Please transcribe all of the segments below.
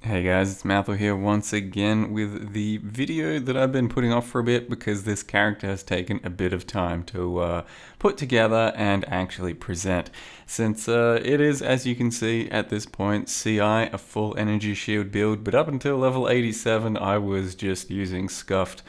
Hey guys, it's Mathel here once again with the video that I've been putting off for a bit because this character has taken a bit of time to put together and actually present. Since it is, as you can see at this point, CI, a full energy shield build, but up until level 87 I was just using scuffed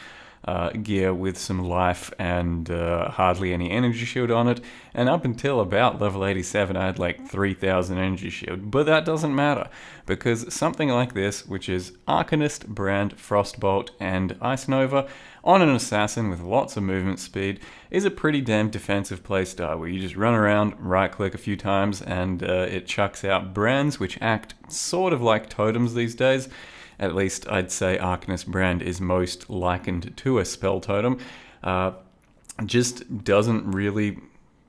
gear with some life and hardly any energy shield on it, and up until about level 87 I had like 3000 energy shield, but that doesn't matter because something like this, which is Arcanist Brand, Frostbolt and Ice Nova on an assassin with lots of movement speed, is a pretty damn defensive playstyle where you just run around, right click a few times and it chucks out brands which act sort of like totems these days. At least I'd say Arcanist Brand is most likened to a spell totem. Just doesn't really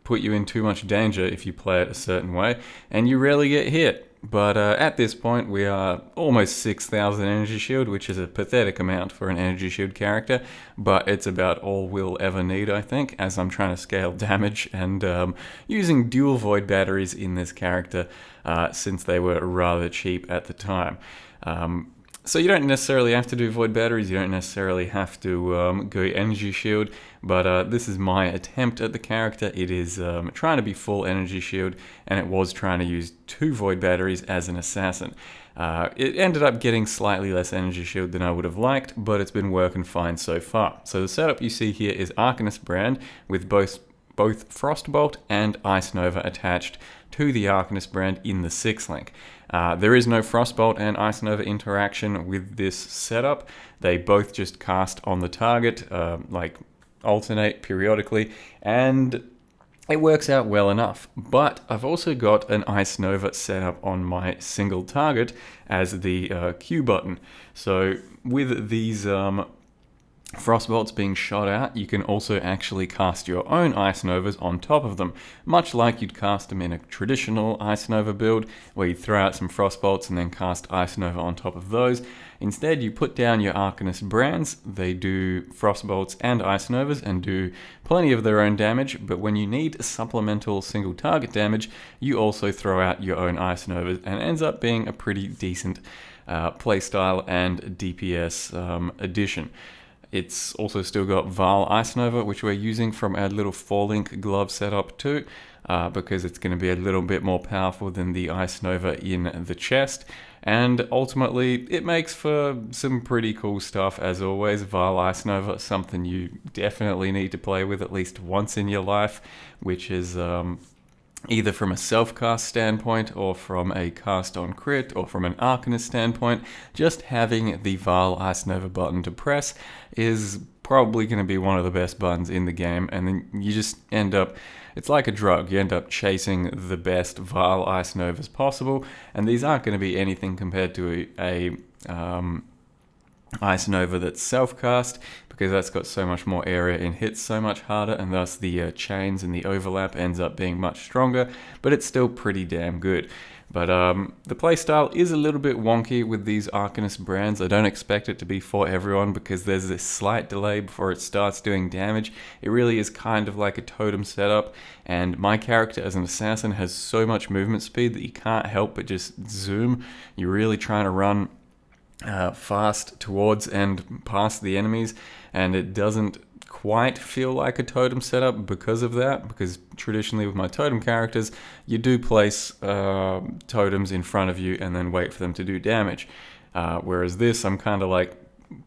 put you in too much danger if you play it a certain way, and you rarely get hit. But at this point we are almost 6000 energy shield, which is a pathetic amount for an energy shield character, but it's about all we'll ever need, I think, as I'm trying to scale damage and using dual void batteries in this character since they were rather cheap at the time. So you don't necessarily have to do void batteries, you don't necessarily have to go energy shield, but this is my attempt at the character. It is trying to be full energy shield, and it was trying to use 2 void batteries as an assassin. It ended up getting slightly less energy shield than I would have liked, but it's been working fine so far. So the setup you see here is Arcanist Brand with both Frostbolt and Ice Nova attached to the Arcanist Brand in the 6th link. There is no Frostbolt and Ice Nova interaction with this setup. They both just cast on the target, like alternate periodically, and it works out well enough. But I've also got an Ice Nova set up on my single target as the Q button. So with these Frostbolts being shot out, you can also actually cast your own Ice Novas on top of them, much like you'd cast them in a traditional Ice Nova build, where you throw out some Frostbolts and then cast Ice Nova on top of those. Instead, you put down your Arcanist Brands. They do Frostbolts and Ice Novas and do plenty of their own damage, but when you need supplemental single target damage, you also throw out your own Ice Novas, and it ends up being a pretty decent playstyle and DPS addition. It's also still got Val Ice Nova, which we're using from our little 4-link glove setup too, because it's going to be a little bit more powerful than the Ice Nova in the chest. And ultimately, it makes for some pretty cool stuff as always. Val Ice Nova, something you definitely need to play with at least once in your life, which is either from a self-cast standpoint or from a cast on crit or from an Arcanist standpoint. Just having the Val Ice Nova button to press is probably going to be one of the best buttons in the game, and then you just end up, it's like a drug, you end up chasing the best Val Ice Novas possible, and these aren't going to be anything compared to a Ice Nova that's self-cast, because that's got so much more area and hits so much harder, and thus the chains and the overlap ends up being much stronger, but it's still pretty damn good. But the playstyle is a little bit wonky with these Arcanist Brands. I don't expect it to be for everyone because there's this slight delay before it starts doing damage. It really is kind of like a totem setup, and my character as an assassin has so much movement speed that you can't help but just zoom. You're really trying to run fast towards and past the enemies, and it doesn't quite feel like a totem setup because of that, because traditionally with my totem characters you do place totems in front of you and then wait for them to do damage, whereas this I'm kind of like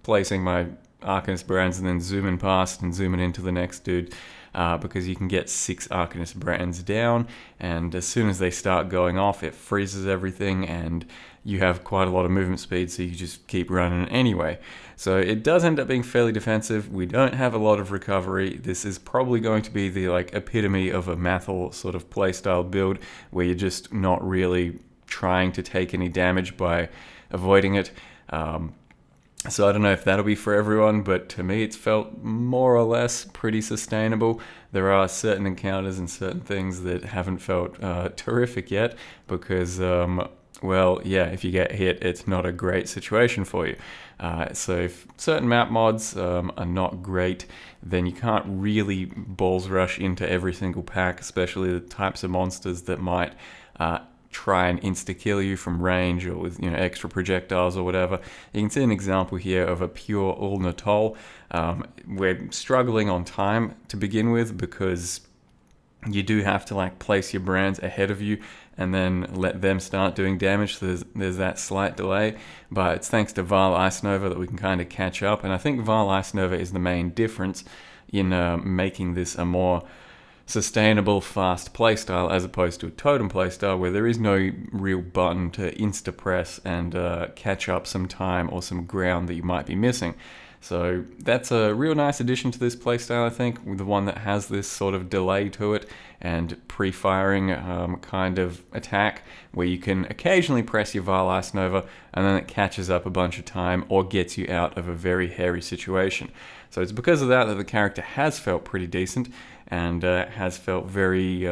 placing my Arcanist Brands and then zooming past and zooming into the next dude, because you can get 6 Arcanist Brands down, and as soon as they start going off it freezes everything and you have quite a lot of movement speed, so you just keep running anyway. So it does end up being fairly defensive. We don't have a lot of recovery. This is probably going to be the epitome of a Mathel sort of playstyle build where you're just not really trying to take any damage by avoiding it. So I don't know if that'll be for everyone, but to me it's felt more or less pretty sustainable. There are certain encounters and certain things that haven't felt terrific yet because well, yeah, if you get hit, it's not a great situation for you. So if certain map mods are not great, then you can't really balls rush into every single pack, especially the types of monsters that might try and insta-kill you from range or with extra projectiles or whatever. You can see an example here of a pure Ulnatol. We're struggling on time to begin with because you do have to place your brands ahead of you and then let them start doing damage. So there's that slight delay, but it's thanks to Vaal Ice Nova that we can kind of catch up. And I think Vaal Ice Nova is the main difference in making this a more sustainable, fast playstyle as opposed to a totem playstyle where there is no real button to insta press and catch up some time or some ground that you might be missing. So that's a real nice addition to this playstyle, I think, the one that has this sort of delay to it and pre-firing kind of attack where you can occasionally press your Vaal Ice Nova and then it catches up a bunch of time or gets you out of a very hairy situation. So it's because of that that the character has felt pretty decent and has felt very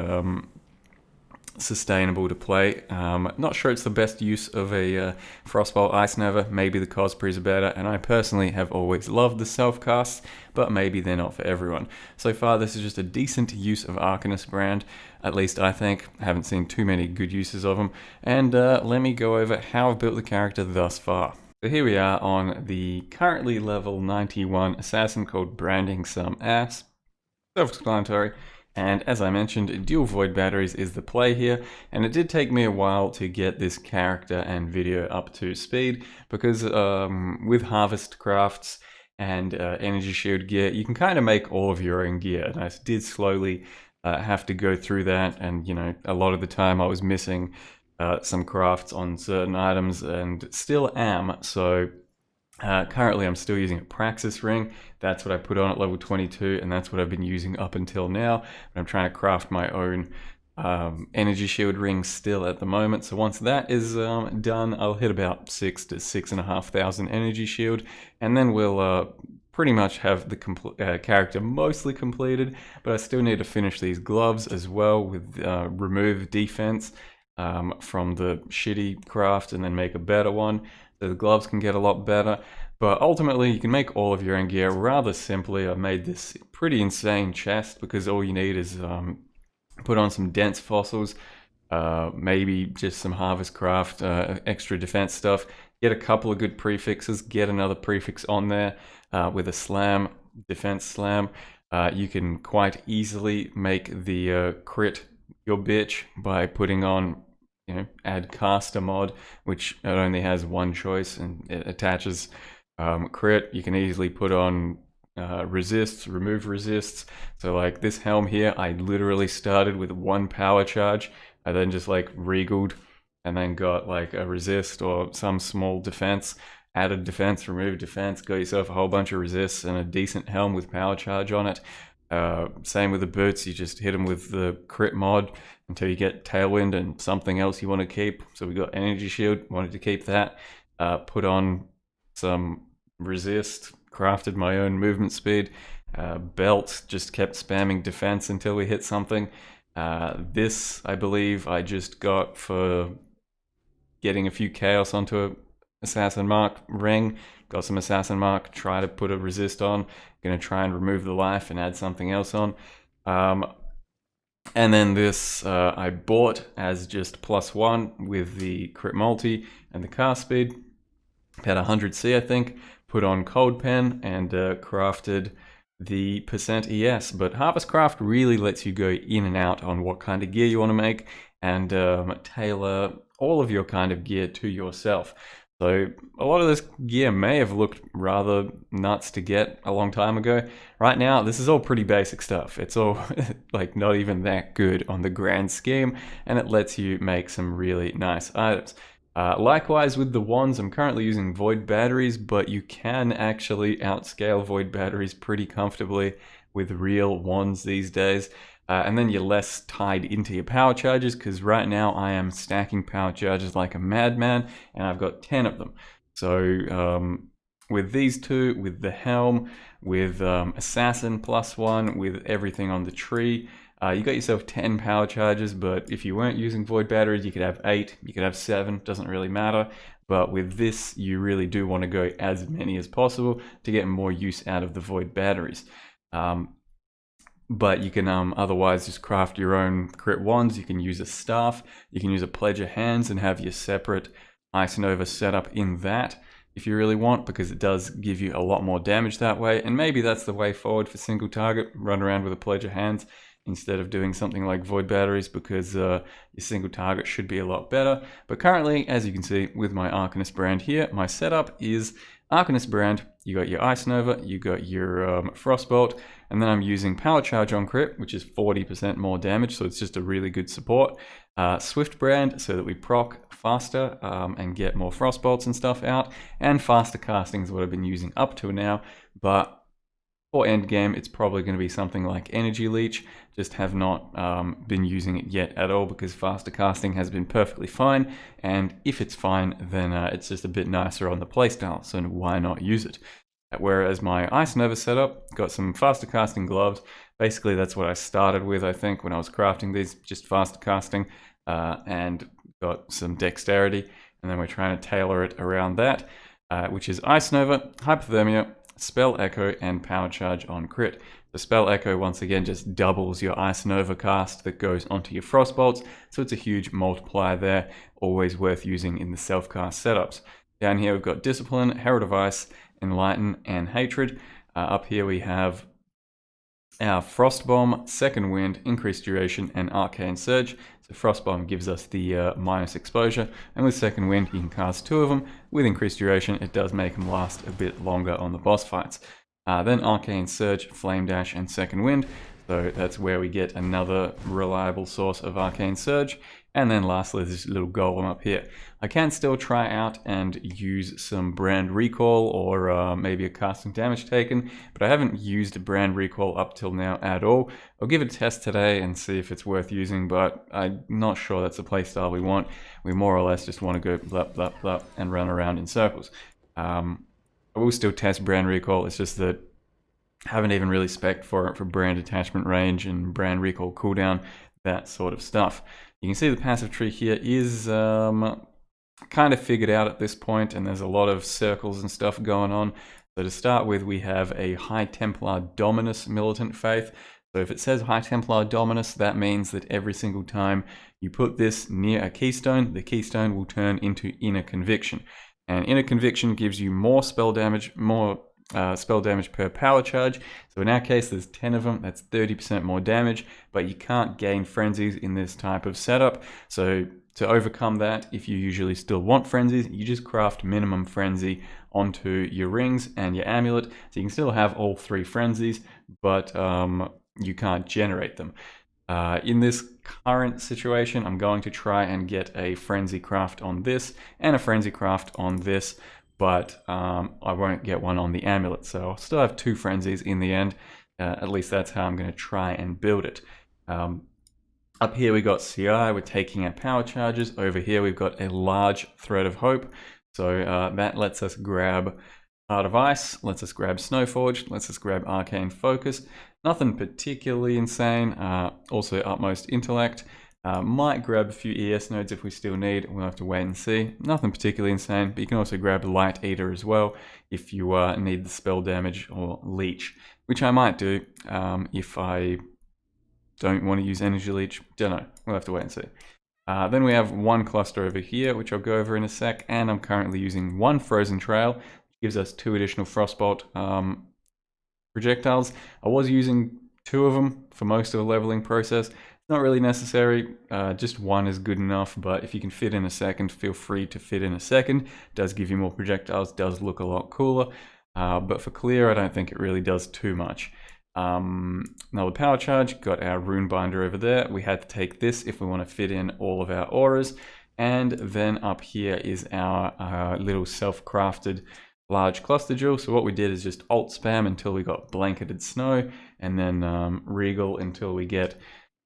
sustainable to play. Not sure it's the best use of a Frostbolt Ice Nova. Maybe the cosplays are better, and I personally have always loved the self-casts, but maybe they're not for everyone. So far, this is just a decent use of Arcanist Brand, at least I think. I haven't seen too many good uses of them, and let me go over how I've built the character thus far. So here we are on the currently level 91 assassin called Branding Some Ass. Self-explanatory. And as I mentioned, dual void batteries is the play here, and it did take me a while to get this character and video up to speed because with harvest crafts and energy shield gear, you can kind of make all of your own gear, and I did slowly have to go through that, and a lot of the time I was missing some crafts on certain items and still am, so currently I'm still using a Praxis ring. That's what I put on at level 22, and that's what I've been using up until now. But I'm trying to craft my own energy shield ring still at the moment. So once that is done, I'll hit about 6 to 6,500 energy shield, and then we'll pretty much have the character mostly completed. But I still need to finish these gloves as well with remove defense from the shitty craft and then make a better one. So the gloves can get a lot better, but ultimately you can make all of your own gear rather simply. I've made this pretty insane chest because all you need is put on some dense fossils, maybe just some harvest craft, extra defense stuff, get a couple of good prefixes, get another prefix on there with a slam, defense slam. You can quite easily make the crit your bitch by putting on add caster mod, which it only has one choice and it attaches crit. You can easily put on resists, remove resists. So like this helm here, I literally started with one power charge. I then just regaled and then got a resist or some small defense, added defense, removed defense, got yourself a whole bunch of resists and a decent helm with power charge on it. Same with the boots, you just hit them with the crit mod until you get tailwind and something else you want to keep. So we got energy shield, wanted to keep that. Put on some resist, crafted my own movement speed. Belt, just kept spamming defense until we hit something. This, I believe, I just got for getting a few chaos onto a Assassin Mark ring. Got some Assassin Mark, try to put a resist on. Gonna try and remove the life and add something else on. And then this I bought as just +1 with the crit multi and the cast speed. Had 100C I think, put on Cold Pen and crafted the percent ES. But Harvest Craft really lets you go in and out on what kind of gear you want to make and tailor all of your kind of gear to yourself. So a lot of this gear may have looked rather nuts to get a long time ago. Right now, this is all pretty basic stuff. It's all not even that good on the grand scheme, and it lets you make some really nice items. Likewise with the wands, I'm currently using void batteries, but you can actually outscale void batteries pretty comfortably with real wands these days. And then you're less tied into your power charges, because right now I am stacking power charges like a madman, and I've got 10 of them. So with these two, with the helm, with Assassin +1, with everything on the tree, you got yourself 10 power charges. But if you weren't using void batteries, you could have 8, you could have 7, doesn't really matter. But with this, you really do want to go as many as possible to get more use out of the void batteries. But you can otherwise just craft your own crit wands. You can use a staff, you can use a pledge of hands and have your separate Ice Nova setup in that if you really want, because it does give you a lot more damage that way. And maybe that's the way forward for single target, run around with a pledge of hands instead of doing something like void batteries, because your single target should be a lot better. But currently, as you can see with my Arcanist Brand here, my setup is Arcanist Brand. You got your Ice Nova, you got your Frostbolt, and then I'm using Power Charge on crit, which is 40% more damage, so it's just a really good support. Swift Brand, so that we proc faster and get more Frostbolts and stuff out, and faster casting is what I've been using up to now, but for endgame, it's probably going to be something like Energy Leech. Just have not been using it yet at all, because faster casting has been perfectly fine, and if it's fine, then it's just a bit nicer on the playstyle, so why not use it? Whereas my Ice Nova setup, got some faster casting gloves. Basically, that's what I started with, I think, when I was crafting these, just faster casting, and got some dexterity, and then we're trying to tailor it around that, which is Ice Nova, Hypothermia, Spell Echo, and Power Charge on crit. The Spell Echo, once again, just doubles your Ice Nova cast that goes onto your Frostbolts, so it's a huge multiplier there, always worth using in the Selfcast setups. Down here we've got Discipline, Herald of Ice, Enlighten, and Hatred. Up here we have our Frostbomb, Second Wind, Increased Duration, and Arcane Surge. So Frostbomb gives us the minus exposure, and with Second Wind you can cast 2 of them. With Increased Duration it does make them last a bit longer on the boss fights. Then Arcane Surge, Flame Dash, and Second Wind. So that's where we get another reliable source of Arcane Surge. And then lastly, this little golem up here. I can still try out and use some Brand Recall or maybe a casting damage taken, but I haven't used a Brand Recall up till now at all. I'll give it a test today and see if it's worth using, but I'm not sure that's the playstyle we want. We more or less just want to go blap, blap, blap and run around in circles. I will still test Brand Recall, it's just that I haven't even really spec'd for it for brand attachment range and Brand Recall cooldown, that sort of stuff. You can see the passive tree here is kind of figured out at this point, and there's a lot of circles and stuff going on. So to start with, we have a High Templar Dominus Militant Faith. So if it says High Templar Dominus, that means that every single time you put this near a keystone, the keystone will turn into Inner Conviction. And Inner Conviction gives you more spell damage, spell damage per power charge. So in our case, there's 10 of them, that's 30% more damage, but you can't gain frenzies in this type of setup. So to overcome that, if you usually still want frenzies, you just craft minimum frenzy onto your rings and your amulet. So you can still have all 3 frenzies, but you can't generate them. In this current situation, I'm going to try and get a frenzy craft on this and a frenzy craft on this, but I won't get one on the amulet, so I'll still have 2 frenzies in the end. At least that's how I'm going to try and build it. Up here we got CI, we're taking our power charges. Over here we've got a large Thread of Hope, so that lets us grab Heart of Ice, lets us grab Snowforge, lets us grab Arcane Focus. Nothing particularly insane. Also Utmost Intellect. Might grab a few ES nodes if we still need. We'll have to wait and see. Nothing particularly insane, but you can also grab Light Eater as well if you need the spell damage or leech, which I might do if I don't want to use Energy Leech. Don't know. We'll have to wait and see. Then we have 1 cluster over here, which I'll go over in a sec, and I'm currently using 1 Frozen Trail, which gives us 2 additional Frostbolt projectiles. I was using 2 of them for most of the leveling process. Not really necessary, just 1 is good enough, but if you can fit in a second, feel free to fit in a second. It does give you more projectiles, does look a lot cooler, but for clear, I don't think it really does too much. Now the power charge, got our rune binder over there. We had to take this if we want to fit in all of our auras, and then up here is our little self-crafted large cluster jewel. So what we did is just alt spam until we got blanketed snow, and then regal until we get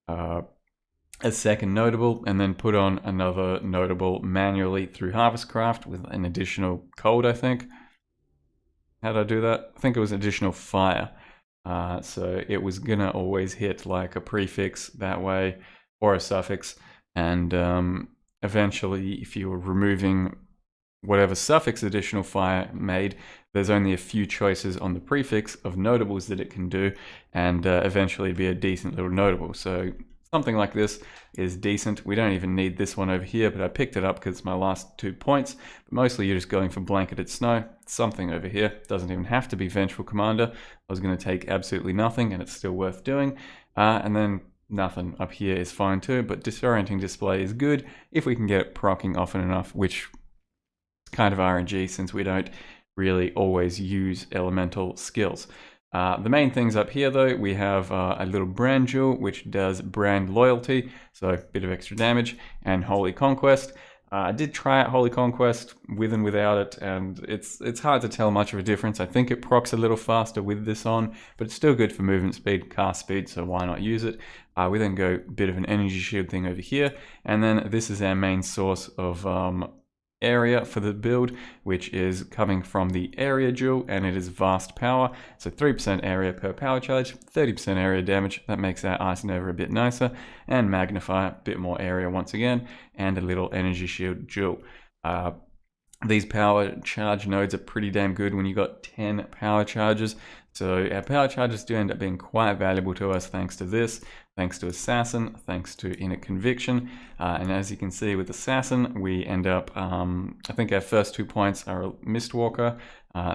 a second notable, and then put on another notable manually through Harvestcraft with an additional code, I think. How did I do that? I think it was additional fire. So it was gonna always hit like a prefix that way or a suffix, and eventually if you were removing whatever suffix additional fire made, there's only a few choices on the prefix of notables that it can do, and eventually be a decent little notable. So something like this is decent. We don't even need this one over here, but I picked it up because it's my last 2 points. But mostly you're just going for blanketed snow. Something over here. Doesn't even have to be Vengeful Commander. I was going to take absolutely nothing, and it's still worth doing. And then nothing up here is fine too, but Disorienting Display is good if we can get it proccing often enough, which is kind of RNG since we don't really always use elemental skills. The main things up here though, we have a little brand jewel which does brand loyalty, so a bit of extra damage, and Holy Conquest. I did try out Holy Conquest with and without it, and it's hard to tell much of a difference. I think it procs a little faster with this on, but it's still good for movement speed, cast speed, so why not use it? We then go a bit of an energy shield thing over here, and then this is our main source of area for the build, which is coming from the area jewel, and it is vast power, so 3% area per power charge, 30% area damage. That makes our Ice Nova a bit nicer, and magnify, a bit more area once again, and a little energy shield jewel. These power charge nodes are pretty damn good when you got 10 power charges. So our power charges do end up being quite valuable to us thanks to this, thanks to Assassin, thanks to Inner Conviction. And as you can see with Assassin, we end up, I think our first 2 points are Mistwalker,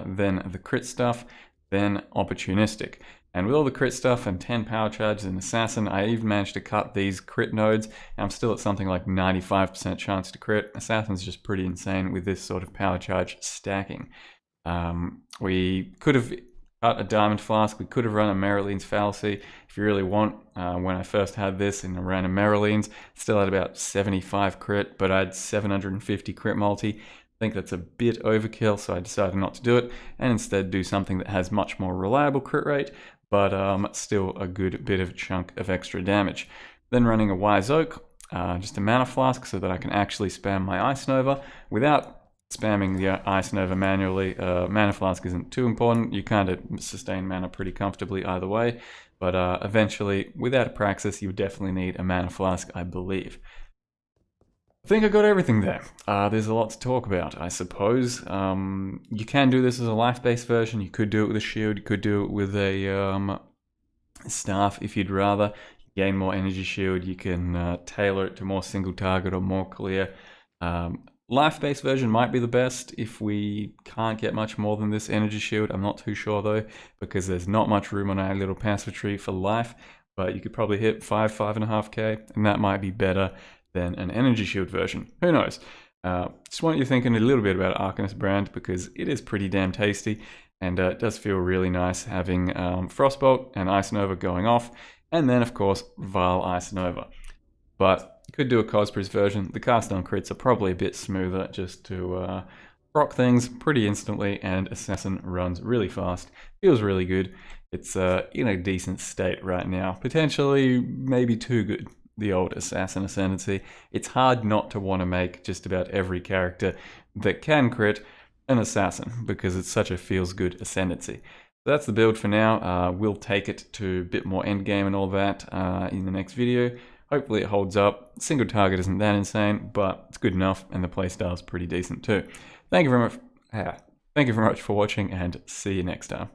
then the crit stuff, then Opportunistic. And with all the crit stuff and 10 power charges in Assassin, I even managed to cut these crit nodes, and I'm still at something like 95% chance to crit. Assassin's just pretty insane with this sort of power charge stacking. We could have cut a Diamond Flask, we could have run a Meryleen's Fallacy if you really want. When I first had this and I ran a Meryleen's, still had about 75 crit, but I had 750 crit multi. I think that's a bit overkill, so I decided not to do it, and instead do something that has much more reliable crit rate, but still a good bit of chunk of extra damage. Then running a Wise Oak, just a Mana Flask so that I can actually spam my Ice Nova without spamming the Ice Nova manually. Mana Flask isn't too important. You kind of sustain mana pretty comfortably either way, but eventually, without a Praxis, you definitely need a Mana Flask, I believe. I think I got everything there. There's a lot to talk about, I suppose. You can do this as a life-based version. You could do it with a shield. You could do it with a staff if you'd rather. You gain more energy shield. You can tailor it to more single target or more clear. Life-based version might be the best if we can't get much more than this energy shield. I'm not too sure though, because there's not much room on our little passive tree for life, but you could probably hit 5.5k, and that might be better than an energy shield version. Who knows? Just want you thinking a little bit about Arcanist Brand, because it is pretty damn tasty, and it does feel really nice having Frostbolt and Ice Nova going off, and then of course Vile Ice Nova. But you could do a Cospress version. The cast on crits are probably a bit smoother, just to proc things pretty instantly, and Assassin runs really fast, feels really good. It's in a decent state right now, potentially maybe too good. The old Assassin Ascendancy. It's hard not to want to make just about every character that can crit an Assassin, because it's such a feels-good Ascendancy. So that's the build for now. We'll take it to a bit more endgame and all that in the next video. Hopefully it holds up. Single target isn't that insane, but it's good enough, and the playstyle is pretty decent too. Thank you very much for watching, and see you next time.